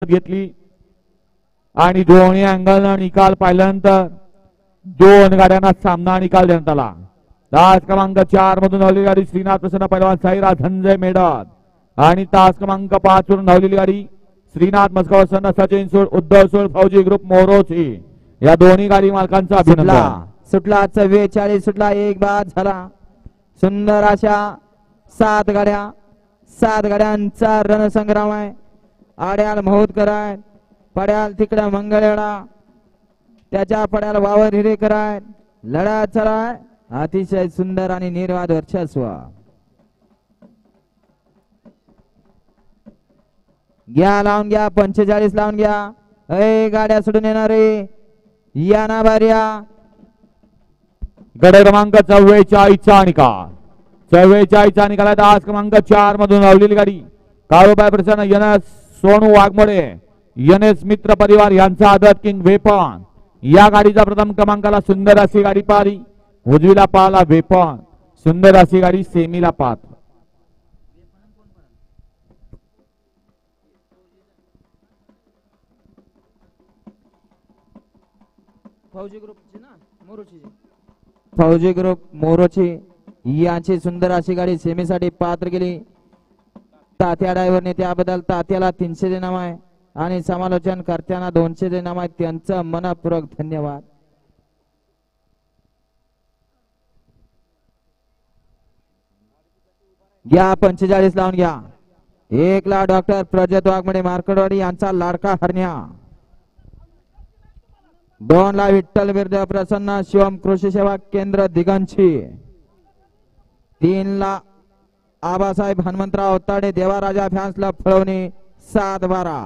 घेतली आणि दोन्ही अँगलनं निकाल पाहिल्यानंतर दोन गाड्यांना सामना निकाल देण्यात आला। तास क्रमांक 4 मधून धावलेली गाडी श्रीनाथ प्रसन्न पैलवान साईराज धनंजय मेडद आणि तास क्रमांक 5 वरून धावलेली गाडी श्रीनाथ मस्काव सन्न सचिन सोड उद्धव सोड फौजी ग्रुप मोरोची या दोन्ही गाडी मालकांचा अभिनंदन। सुटला 44 सुटला एक बाद झाला। सुंदर अशा 7 गाड्यांचा रणसंग्राम आहे। आड्याल महोदकर आहे, पड्याल तिकडे मंगळवेढा, त्याच्या पड्याल वावर हिरेकर आहे। लढा चला अतिशय सुंदर आणि निर्वाद वर्चस्व। घ्या लावून घ्या 45 लावून घ्या। गाड्या सोडून येणारे या ना बार्या गड क्रमांक 44 चा निकाल 44 चा निकाल आहे। आज क्रमांक 4 मधून धावलेली गाडी काळूबाई प्रसन्न यनस सोनू वाघमोडे यनेस मित्र परिवार यांचा आदत किंग वेपन या गाडीचा प्रथम क्रमांकाला सुंदर अशी गाडी पाहिली। उजवीला पाहला वेपन सुंदर अशी गाडी सेमीला पाहत। फौजी ग्रुप मोरोची यांची सुंदर अशी गाडी सेमीसाठी पात्र केली। तात्या ड्रायव्हरने त्याबद्दल तात्याला 300 इनाम आहे आणि समालोचन करताना 200 इनाम आहे। त्यांचं मनपूर्वक धन्यवाद। घ्या 45 लावून घ्या। 1 ला डॉक्टर प्रजत वाघमोडे मार्कडवाडी यांचा लाडका हरण्या। 2 ला विठ्ठल बिरदेव प्रसन्न शिवम कृषी सेवा केंद्र दिगंची। 3 ला आबासाहेब हनुमंतराव ताडे देवाराजा फॅन्सला फळवणी 7-12।